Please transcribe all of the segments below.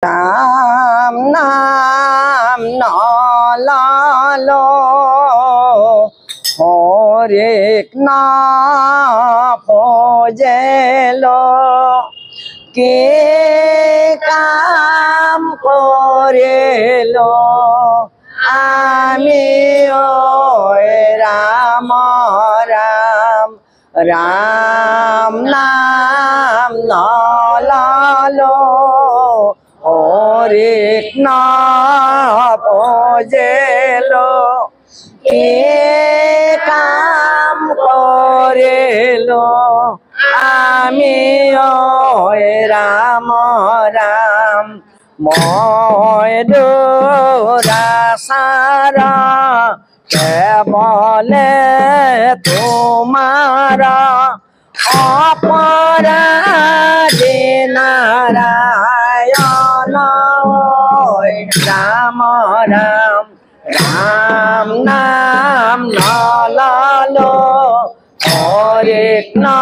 রাম নাম নলালো হরেক না পজেলো কে কাম করেলো আমি ওই রাম রাম রাম নাম নলালো হরেক না পজেলো কে কাম করেলো আমি ওই রাম রাম মই দুরাসারা কেবলে তোমারা অপরাধী নারায়ণ রাম রাম রাম নাম নলালো হরেক না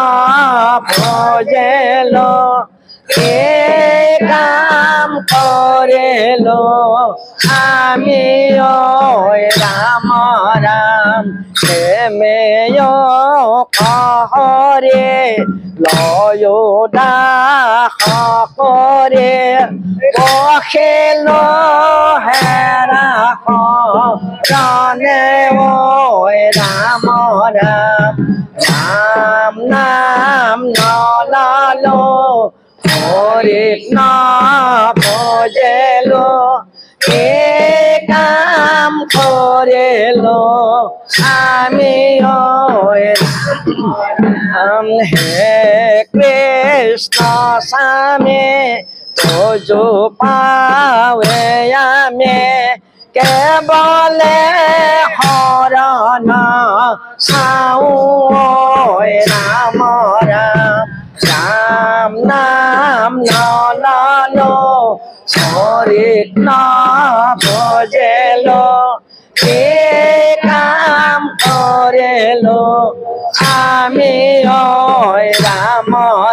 ভজেলো কে কাম করেলো আমি ওই রাম রাম প্রেমেয় কহরে লয় দাহ করে বসেলো হেরা রনে ওই রাম রাম রাম নাম নলালো হরেক না ভজেলো কে কাম করেলো আমি ওই রাম হে কৃষ্ণ স্বামী তোজো পাওয়ে আমি কেবলে হরণ সাউ রাম রাম রাম নাম নলালো হরেক না ভজেলো কে কাম করেলো আমি ওই রাম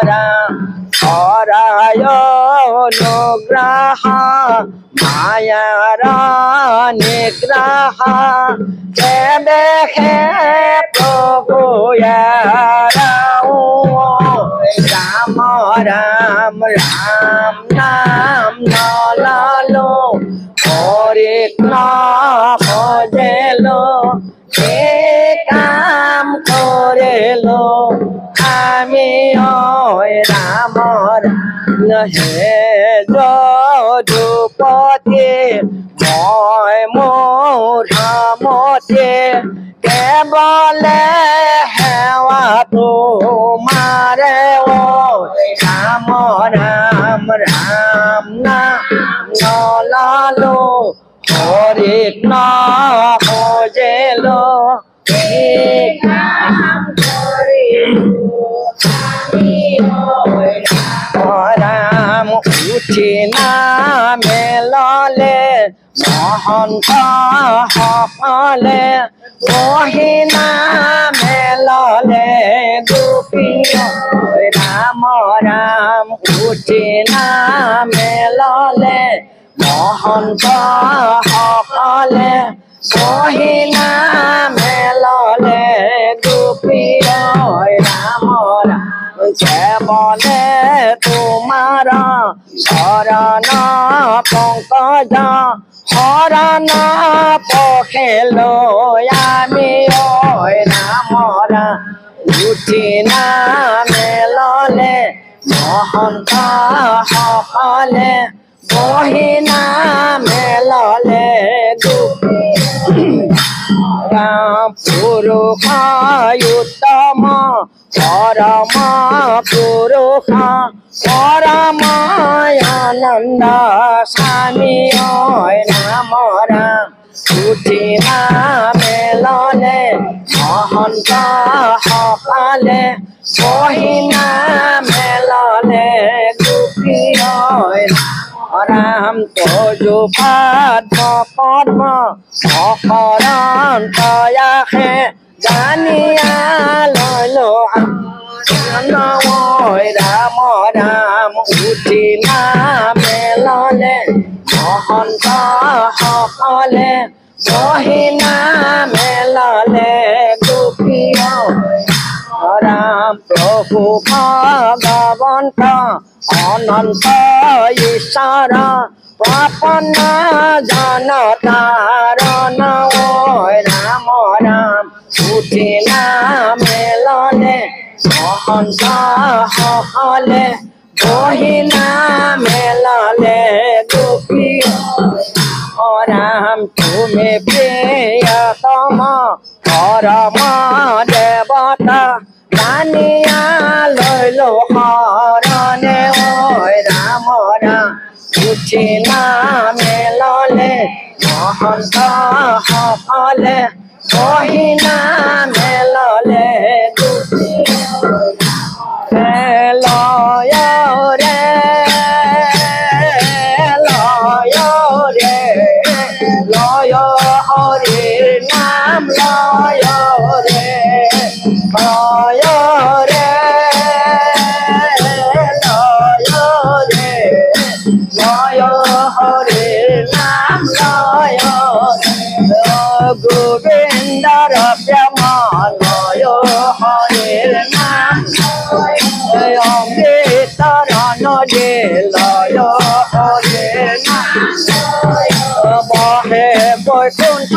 রাম হরায় অনুগ্রহ মায়ার নিগ্রহ কে দেখে প্রভু রাম রাম রাম নাম নলালো হরেক না ভজেলো কে কাম করেলো আমি ওই রাম হে যদুপতি মই মূঢ়মতি কেবলে হেৱা তোমাৰে রাম রাম রাম নাম নলালো হরেক না ভজেলো রাম উঠি নামে ললে মহন্ত সকলে বহি নামে ললে গোপী রাম রাম উঠি নামে ললে মহন্ত সকলে বহি নামে ললে গোপী রাম রাম কেবলে তোমার শরণ পঙ্কজ হরণ পখেলো আমি ওই রাম রাম উঠি নামে ললে মহন্ত সকলে বহি নামে ললে পুরুষ উত্তম পরম পুরুষ পরম আনন্দ স্বামী রাম রাম উঠি নামে ললে মহন্ত সকলে বহি নামে ললে গোপী রাম তোজো পদ্ম পদ্ম অকৰণ তয়াসে জানিয়া ললো নয় রাম রাম উঠিলা মেললে মহন্ত সকলে মহিলা মেললে গোপীয় রাম প্রভু ভগবন্ত অনন্ত ঈশ্বর প্রপন্ন জনতারণ রাম রাম উঠিলা মেললে মহন্ত সকলে মহিলা মেললে গোপী রাম তুমি প্রিয়তম পরম দেবতা জানিয়া লইল হরণে রাম রাম উঠিলা মেললে মহন্ত সকলে মহিলা মেললে গোপী লয় রে লয় রে লয় হরে নাম লয় রে লয় রে লয় রে লয় হরে নাম লয় গোবিন্দর প্রেম লয় হরে নাম অমৃতর নদী লয় হরে নাম বহে বৈকুণ্ঠ